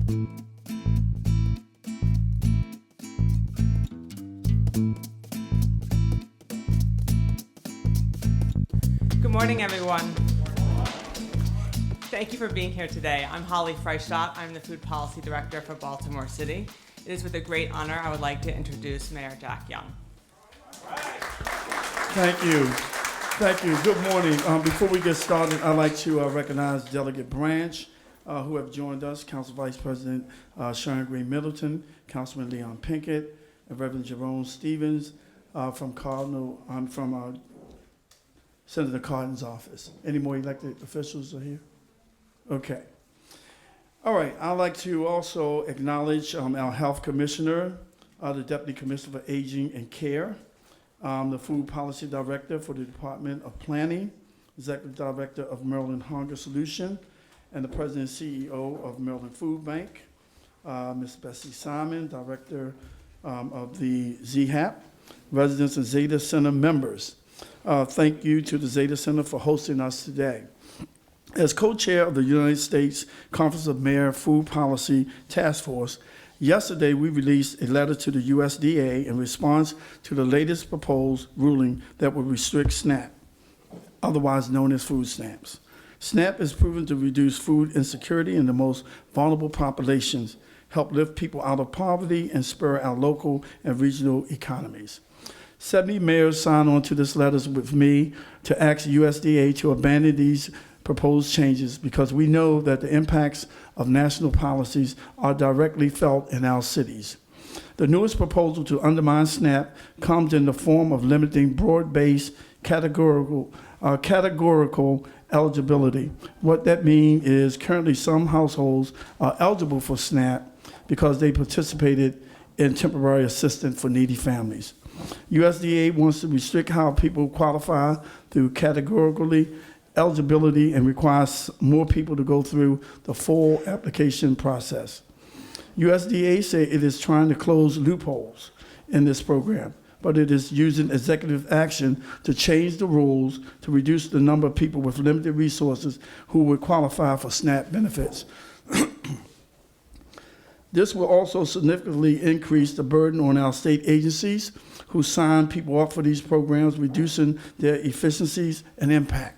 Good morning, everyone. Thank you for being here today. I'm Holly Freistadt. I'm the Food Policy Director for Baltimore City. It is with a great honor I would like to introduce Mayor Jack Young. Thank you. Thank you. Good morning. Before we get started, I'd like to recognize Delegate Branch, who have joined us, Council Vice President Sharon Green Middleton, Councilman Leon Pinkett, and Reverend Jerome Stevens from Senator Cardin's office. Any more elected officials are here? Okay. All right. I'd like to also acknowledge our Health Commissioner, the Deputy Commissioner for Aging and Care, the Food Policy Director for the Department of Planning, Executive Director of Maryland Hunger Solution, and the President and CEO of Maryland Food Bank, Ms. Betsy Simon, Director of the ZHAP, residents and Zeta Center members. Thank you to the Zeta Center for hosting us today. As co-chair of the United States Conference of Mayor Food Policy Task Force, yesterday we released a letter to the USDA in response to the latest proposed ruling that would restrict SNAP, otherwise known as food stamps. SNAP is proven to reduce food insecurity in the most vulnerable populations, help lift people out of poverty, and spur our local and regional economies. 70 mayors signed on to this letter with me to ask USDA to abandon these proposed changes because we know that the impacts of national policies are directly felt in our cities. The newest proposal to undermine SNAP comes in the form of limiting broad-based categorical eligibility. What that means is currently some households are eligible for SNAP because they participated in temporary assistance for needy families. USDA wants to restrict how people qualify through categorically eligibility and requires more people to go through the full application process. USDA say it is trying to close loopholes in this program, but it is using executive action to change the rules to reduce the number of people with limited resources who would qualify for SNAP benefits. This will also significantly increase the burden on our state agencies who sign people up for these programs, reducing their efficiencies and impact.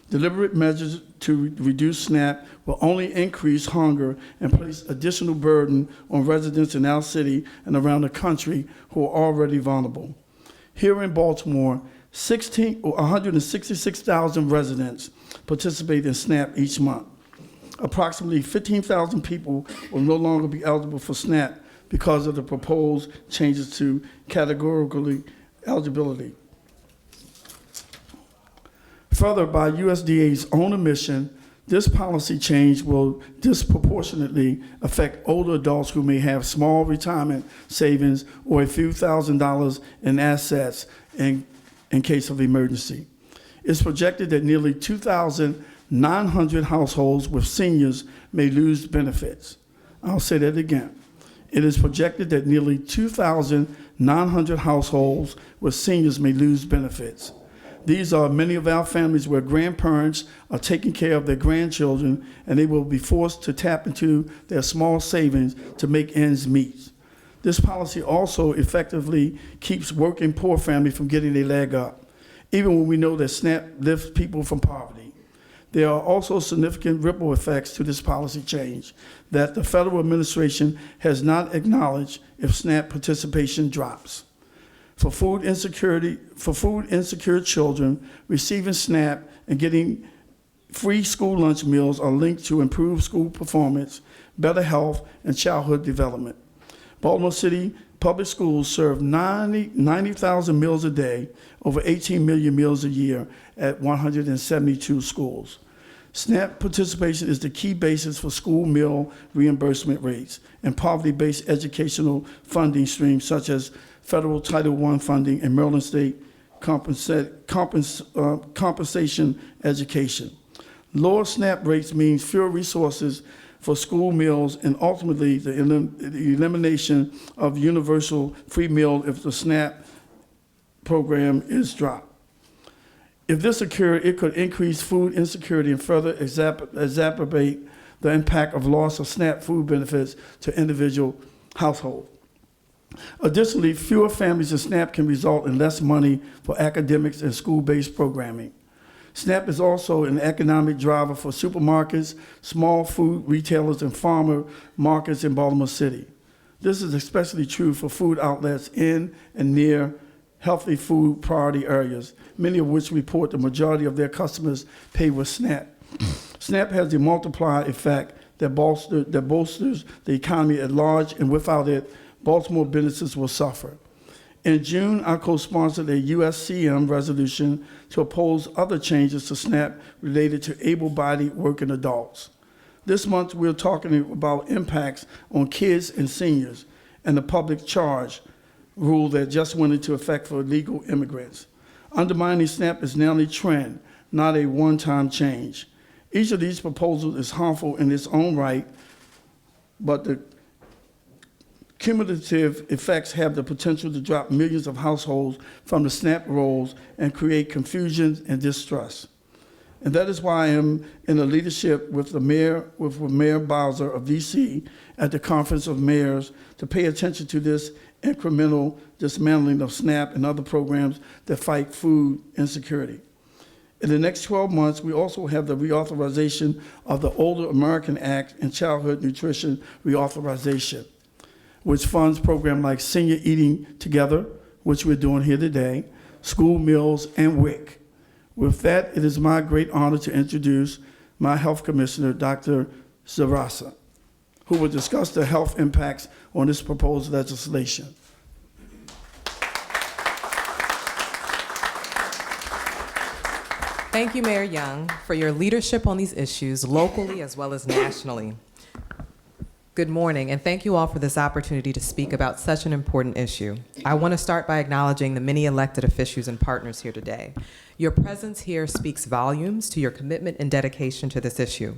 Deliberate measures to reduce SNAP will only increase hunger and place additional burden on residents in our city and around the country who are already vulnerable. Here in Baltimore, 166,000 residents participate in SNAP each month. Approximately 15,000 people will no longer be eligible for SNAP because of the proposed changes to categorically eligibility. Further, by USDA's own admission, this policy change will disproportionately affect older adults who may have small retirement savings or a few $1,000s in assets in case of emergency. It's projected that nearly 2,900 households with seniors may lose benefits. I'll say that again. It is projected that nearly 2,900 households with seniors may lose benefits. These are many of our families where grandparents are taking care of their grandchildren and they will be forced to tap into their small savings to make ends meet. This policy also effectively keeps working poor families from getting their leg up, even when we know that SNAP lifts people from poverty. There are also significant ripple effects to this policy change that the federal administration has not acknowledged if SNAP participation drops. For food insecure children, receiving SNAP and getting free school lunch meals are linked to improved school performance, better health, and childhood development. Baltimore City Public Schools serve 90,000 meals a day, over 18 million meals a year at 172 schools. SNAP participation is the key basis for school meal reimbursement rates and poverty-based educational funding streams such as federal Title I funding and Maryland State compensation education. Lower SNAP rates means fewer resources for school meals and ultimately the elimination of universal free meal if the SNAP program is dropped. If this occurred, it could increase food insecurity and further exacerbate the impact of loss of SNAP food benefits to individual households. Additionally, fewer families in SNAP can result in less money for academics and school-based programming. SNAP is also an economic driver for supermarkets, small food retailers, and farmer markets in Baltimore City. This is especially true for food outlets in and near healthy food priority areas, many of which report the majority of their customers pay with SNAP. SNAP has a multiplier effect that bolsters the economy at large, and without it, Baltimore businesses will suffer. In June, I co-sponsored a USCM resolution to oppose other changes to SNAP related to able-bodied working adults. This month, we're talking about impacts on kids and seniors and the public charge rule that just went into effect for illegal immigrants. Undermining SNAP is now a trend, not a one-time change. Each of these proposals is harmful in its own right, but the cumulative effects have the potential to drop millions of households from the SNAP rolls and create confusion and distrust. And that is why I am in a leadership with Mayor Bowser of DC at the Conference of Mayors to pay attention to this incremental dismantling of SNAP and other programs that fight food insecurity. In the next 12 months, we also have the reauthorization of the Older American Act and Childhood Nutrition Reauthorization, which funds programs like Senior Eating Together, which we're doing here today, school meals, and WIC. With that, it is my great honor to introduce my Health Commissioner, Dr. Zarasa, who will discuss the health impacts on this proposed legislation. Thank you, Mayor Young, for your leadership on these issues locally as well as nationally. Good morning, and thank you all for this opportunity to speak about such an important issue. I want to start by acknowledging the many elected officials and partners here today. Your presence here speaks volumes to your commitment and dedication to this issue.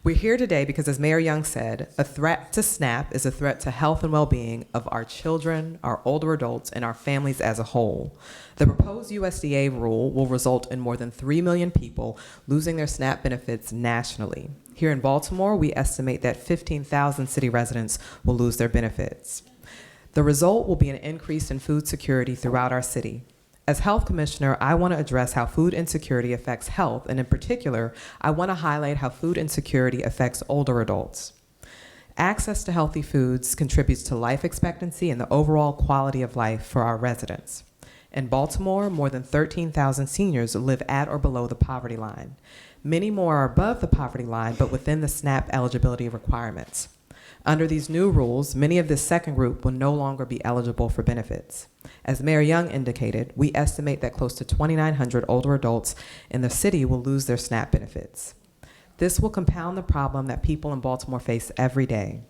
We're here today because, as Mayor Young said, a threat to SNAP is a threat to health and well-being of our children, our older adults, and our families as a whole. The proposed USDA rule will result in more than 3 million people losing their SNAP benefits nationally. Here in Baltimore, we estimate that 15,000 city residents will lose their benefits. The result will be an increase in food security throughout our city. As Health Commissioner, I want to address how food insecurity affects health, and in particular, I want to highlight how food insecurity affects older adults. Access to healthy foods contributes to life expectancy and the overall quality of life for our residents. In Baltimore, more than 13,000 seniors live at or below the poverty line. Many more are above the poverty line, but within the SNAP eligibility requirements. Under these new rules, many of this second group will no longer be eligible for benefits. As Mayor Young indicated, we estimate that close to 2,900 older adults in the city will lose their SNAP benefits. This will compound the problem that people in Baltimore face every day.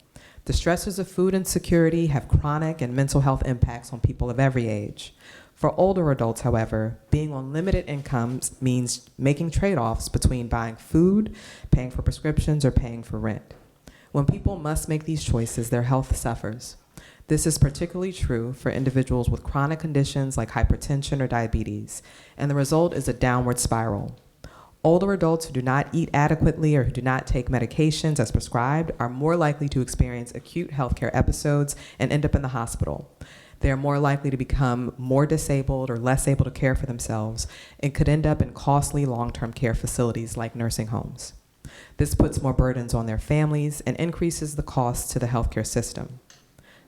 The stressors of food insecurity have chronic and mental health impacts on people of every age. For older adults, however, being on limited incomes means making trade-offs between buying food, paying for prescriptions, or paying for rent. When people must make these choices, their health suffers. This is particularly true for individuals with chronic conditions like hypertension or diabetes, and the result is a downward spiral. Older adults who do not eat adequately or who do not take medications as prescribed are more likely to experience acute healthcare episodes and end up in the hospital. They are more likely to become more disabled or less able to care for themselves and could end up in costly long-term care facilities like nursing homes. This puts more burdens on their families and increases the cost to the healthcare system.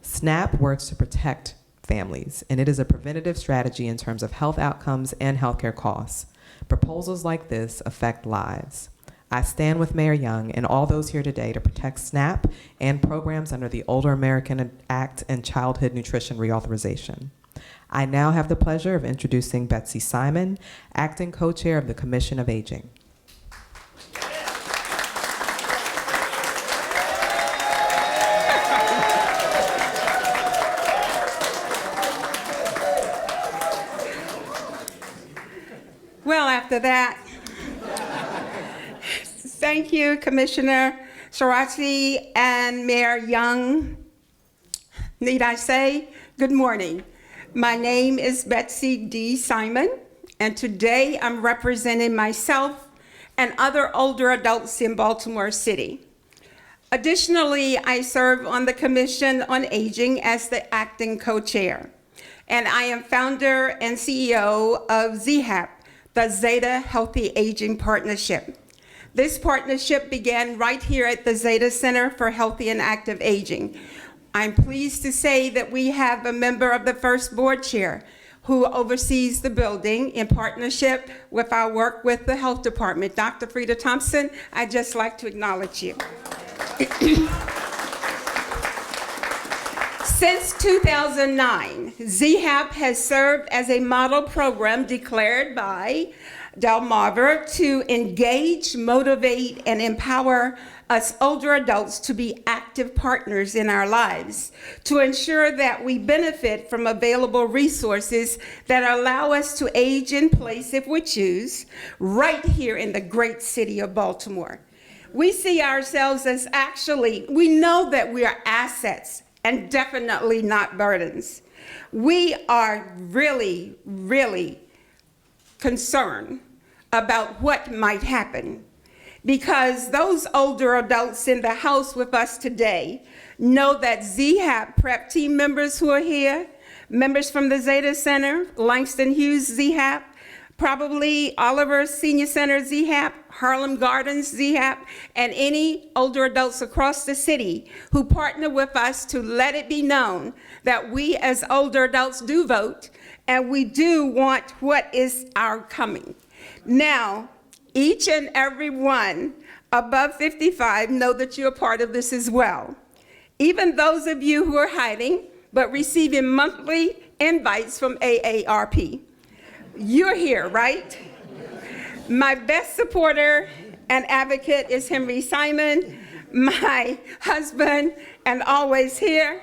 SNAP works to protect families, and it is a preventative strategy in terms of health outcomes and healthcare costs. Proposals like this affect lives. I stand with Mayor Young and all those here today to protect SNAP and programs under the Older American Act and Childhood Nutrition Reauthorization. I now have the pleasure of introducing Betsy Simon, Acting Co-Chair of the Commission of Aging. Well, after that, thank you, Commissioner Sarasi and Mayor Young. Need I say, good morning. My name is Betsy D. Simon, and today I'm representing myself and other older adults in Baltimore City. Additionally, I serve on the Commission on Aging as the acting co-chair, and I am founder and CEO of ZHAP, the Zeta Healthy Aging Partnership. This partnership began right here at the Zeta Center for Healthy and Active Aging. I'm pleased to say that we have a member of the first board chair who oversees the building in partnership with our work with the health department. Dr. Frida Thompson, I'd just like to acknowledge you. Since 2009, ZHAP has served as a model program declared by Delmarva to engage, motivate, and empower us older adults to be active partners in our lives, to ensure that we benefit from available resources that allow us to age in place, if we choose, right here in the great city of Baltimore. We see ourselves as we know that we are assets and definitely not burdens. We are really, really concerned about what might happen, because those older adults in the house with us today know that ZHAP prep team members who are here, members from the Zeta Center, Langston Hughes ZHAP, probably Oliver Senior Center ZHAP, Harlem Gardens ZHAP, and any older adults across the city who partner with us to let it be known that we as older adults do vote and we do want what is our coming. Now, each and every one above 55 know that you're a part of this as well. Even those of you who are hiding but receiving monthly invites from AARP. You're here, right? My best supporter and advocate is Henry Simon, my husband, and always here.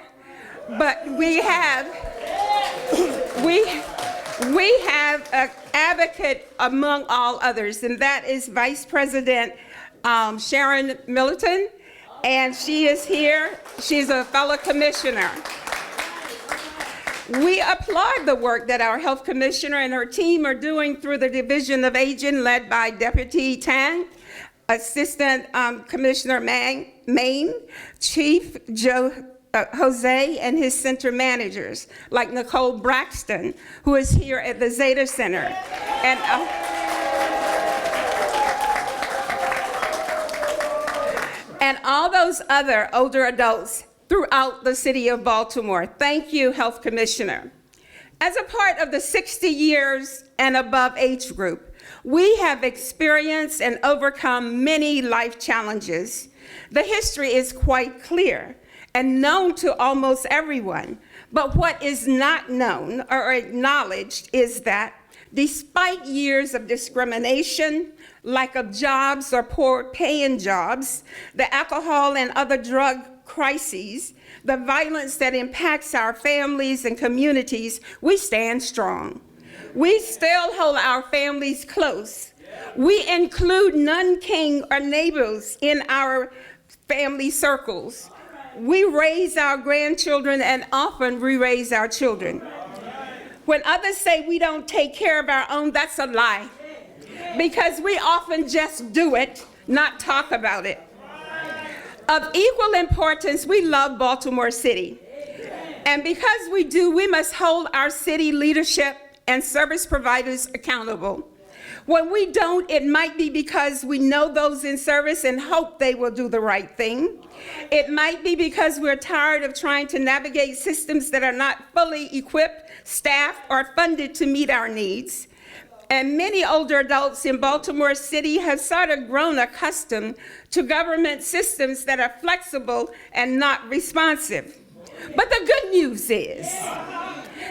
But we have an advocate among all others, and that is Vice President Sharon Milliton, and she is here. She's a fellow commissioner. We applaud the work that our health commissioner and her team are doing through the Division of Aging led by Deputy Tang, Assistant Commissioner Maine, Chief Jose, and his center managers, like Nicole Braxton, who is here at the Zeta Center. And all those other older adults throughout the city of Baltimore. Thank you, Health Commissioner. As a part of the 60 years and above age group, we have experienced and overcome many life challenges. The history is quite clear and known to almost everyone, but what is not known or acknowledged is that despite years of discrimination, lack of jobs or poor paying jobs, the alcohol and other drug crises, the violence that impacts our families and communities, we stand strong. We still hold our families close. We include non-kin or neighbors in our family circles. We raise our grandchildren and often re-raise our children. When others say we don't take care of our own, that's a lie, because we often just do it, not talk about it. Of equal importance, we love Baltimore City. And because we do, we must hold our city leadership and service providers accountable. When we don't, it might be because we know those in service and hope they will do the right thing. It might be because we're tired of trying to navigate systems that are not fully equipped, staffed, or funded to meet our needs. And many older adults in Baltimore City have sort of grown accustomed to government systems that are flexible and not responsive. But the good news is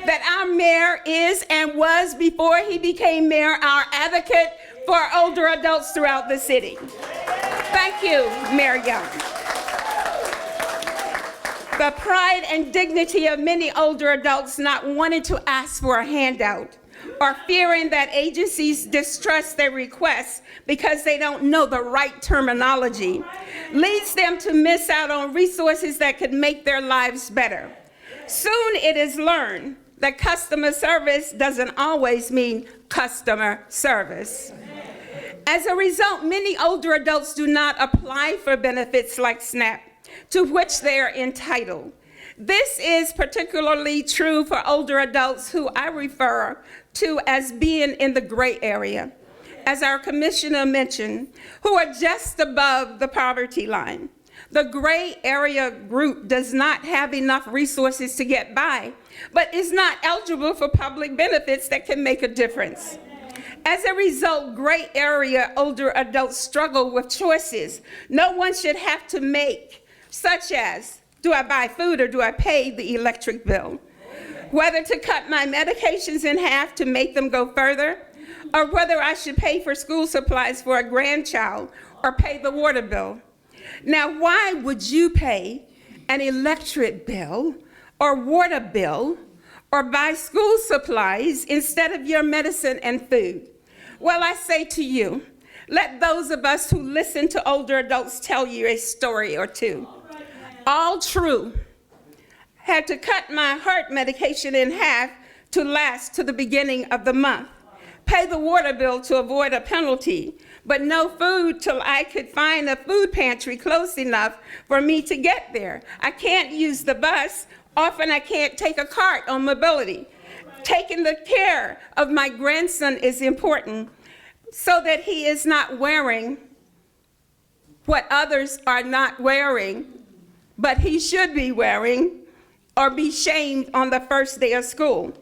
that our mayor is and was, before he became mayor, our advocate for older adults throughout the city. Thank you, Mayor Young. The pride and dignity of many older adults not wanting to ask for a handout or fearing that agencies distrust their requests because they don't know the right terminology leads them to miss out on resources that could make their lives better. Soon it is learned that customer service doesn't always mean customer service. As a result, many older adults do not apply for benefits like SNAP to which they are entitled. This is particularly true for older adults who I refer to as being in the gray area, as our commissioner mentioned, who are just above the poverty line. The gray area group does not have enough resources to get by, but is not eligible for public benefits that can make a difference. As a result, gray area older adults struggle with choices no one should have to make, such as, do I buy food or do I pay the electric bill? Whether to cut my medications in half to make them go further, or whether I should pay for school supplies for a grandchild or pay the water bill. Now, why would you pay an electric bill or water bill or buy school supplies instead of your medicine and food? Well, I say to you, let those of us who listen to older adults tell you a story or two. All true. Had to cut my heart medication in half to last to the beginning of the month. Pay the water bill to avoid a penalty, but no food till I could find a food pantry close enough for me to get there. I can't use the bus. Often I can't take a cart on mobility. Taking the care of my grandson is important so that he is not wearing what others are not wearing, but he should be wearing, or be shamed on the first day of school.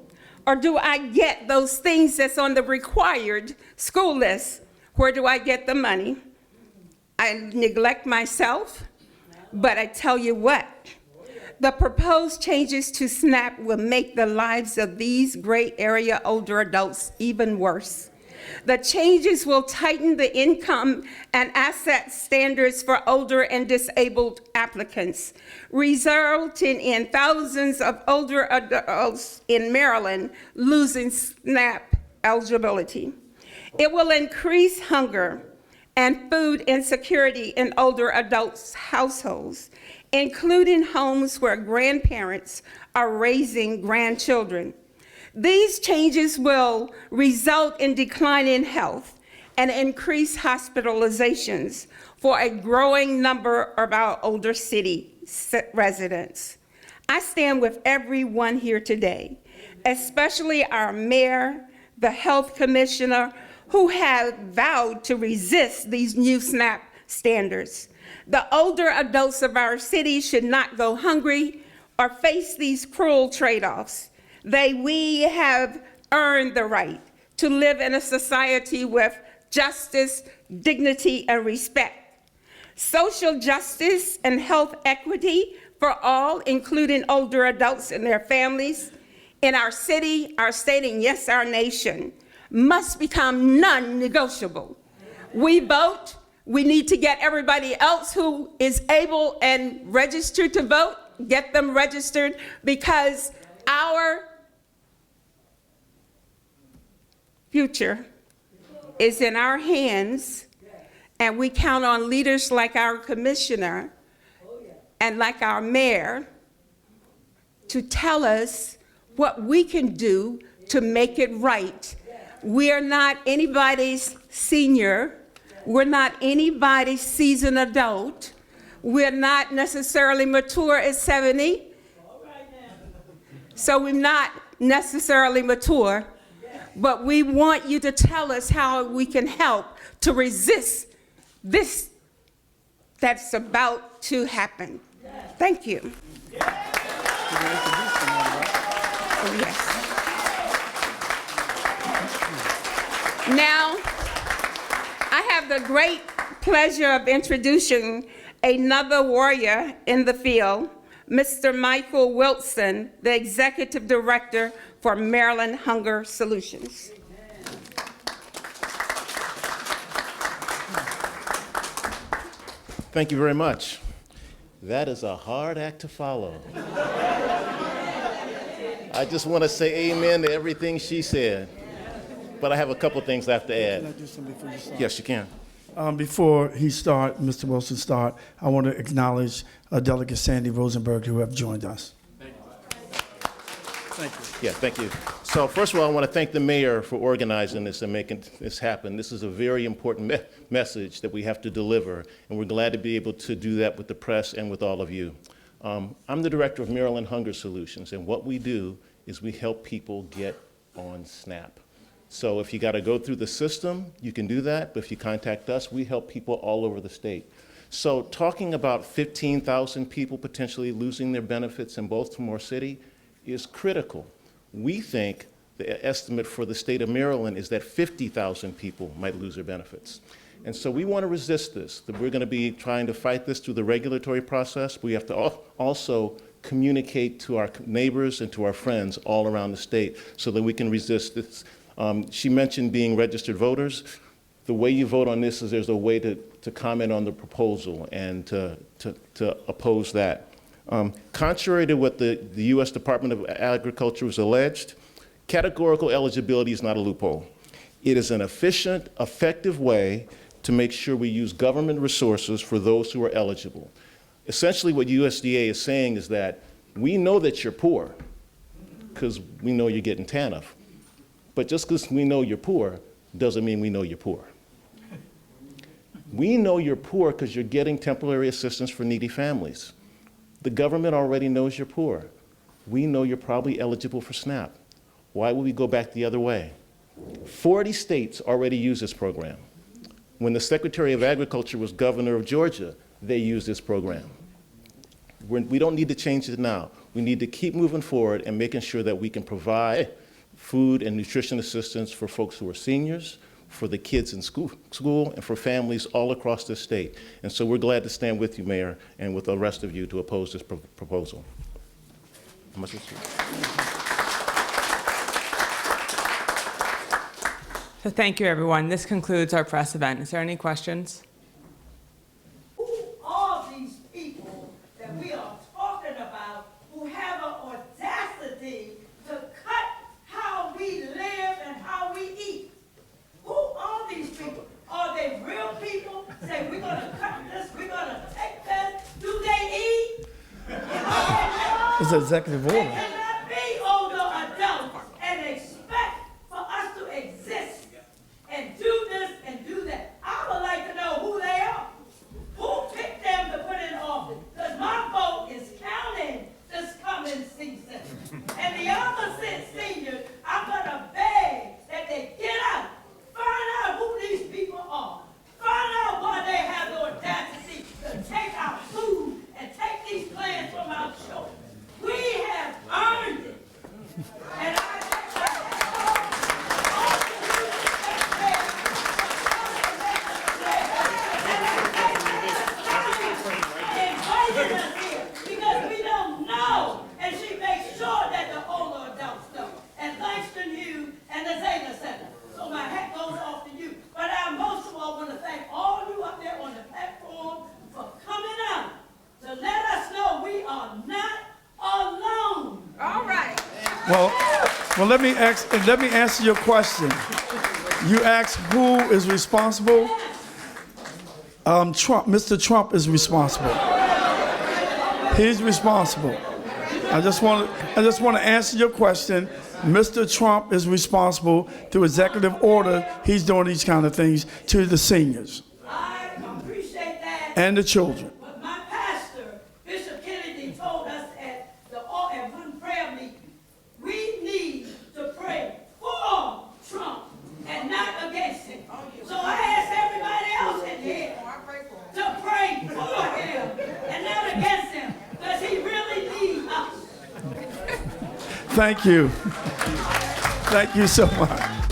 Or do I get those things that's on the required school list? Where do I get the money? I neglect myself, but I tell you what, the proposed changes to SNAP will make the lives of these gray area older adults even worse. The changes will tighten the income and asset standards for older and disabled applicants, resulting in thousands of older adults in Maryland losing SNAP eligibility. It will increase hunger and food insecurity in older adults' households, including homes where grandparents are raising grandchildren. These changes will result in decline in health and increased hospitalizations for a growing number of our older city residents. I stand with everyone here today, especially our mayor, the health commissioner, who have vowed to resist these new SNAP standards. The older adults of our city should not go hungry or face these cruel trade-offs. We have earned the right to live in a society with justice, dignity, and respect. Social justice and health equity for all, including older adults and their families, in our city, our state, and yes, our nation, must become non-negotiable. We vote. We need to get everybody else who is able and registered to vote, get them registered, because our future is in our hands, and we count on leaders like our commissioner and like our mayor to tell us what we can do to make it right. We are not anybody's senior. We're not anybody's seasoned adult. We're not necessarily mature at 70. So we're not necessarily mature, but we want you to tell us how we can help to resist this that's about to happen. Thank you. Oh, yes. Now, I have the great pleasure of introducing another warrior in the field, Mr. Michael Wilson, the Executive Director for Maryland Hunger Solutions. Thank you very much. That is a hard act to follow. I just want to say amen to everything she said, but I have a couple things I have to add. Can I do something before you start? Yes, you can. Before Mr. Wilson start, I want to acknowledge Delegate Sandy Rosenberg, who have joined us. Thank you. Yeah, thank you. So first of all, I want to thank the mayor for organizing this and making this happen. This is a very important message that we have to deliver, and we're glad to be able to do that with the press and with all of you. I'm the director of Maryland Hunger Solutions, and what we do is we help people get on SNAP. So if you got to go through the system, you can do that, but if you contact us, we help people all over the state. So talking about 15,000 people potentially losing their benefits in Baltimore City is critical. We think the estimate for the state of Maryland is that 50,000 people might lose their benefits. And so we want to resist this. That we're going to be trying to fight this through the regulatory process. We have to also communicate to our neighbors and to our friends all around the state so that we can resist this. She mentioned being registered voters. The way you vote on this is there's a way to comment on the proposal and to oppose that. Contrary to what the U.S. Department of Agriculture has alleged, categorical eligibility is not a loophole. It is an efficient, effective way to make sure we use government resources for those who are eligible. Essentially what USDA is saying is that we know that you're poor because we know you're getting TANF. But just because we know you're poor doesn't mean we know you're poor. We know you're poor because you're getting temporary assistance for needy families. The government already knows you're poor. We know you're probably eligible for SNAP. Why would we go back the other way? 40 states already use this program. When the Secretary of Agriculture was governor of Georgia, they used this program. We don't need to change it now. We need to keep moving forward and making sure that we can provide food and nutrition assistance for folks who are seniors, for the kids in school, and for families all across the state. And so we're glad to stand with you, Mayor, and with the rest of you to oppose this proposal. How much is it? So thank you, everyone. This concludes our press event. Is there any questions? Who are these people that we are talking about who have an audacity to cut how we live and how we eat? Who are these people? Are they real people? Say, we're going to cut this, we're going to take this. Do they eat? It's an executive They order. cannot be older adults and expect for us to exist and do this and do that. I would like to know who they are. Who picked them to put in office? Because my vote is counting this coming season. And the other seniors, I'm going to beg that they get out. Find out who these people are. Find out why they have the audacity to take our food and take these plans from our children. We have earned it. And I because we don't know, and she makes sure that the older adults know. And thanks to you and the Zeta Center. So my hat goes off to you. But I most of all want to thank all of you up there on the platform for coming out to let us know we are not alone. All right. Well, let me answer your question. You asked who is responsible. Mr. Trump is responsible. He's responsible. I just want to answer your question. Mr. Trump is responsible through executive order. He's doing these kind of things to the seniors I appreciate that. and the children. But my pastor, Bishop Kennedy, told us at one prayer meeting, we need to pray for Trump and not against him. So I asked everybody else in here to pray for him and not against him, because he really needs us. Thank you. Thank you so much.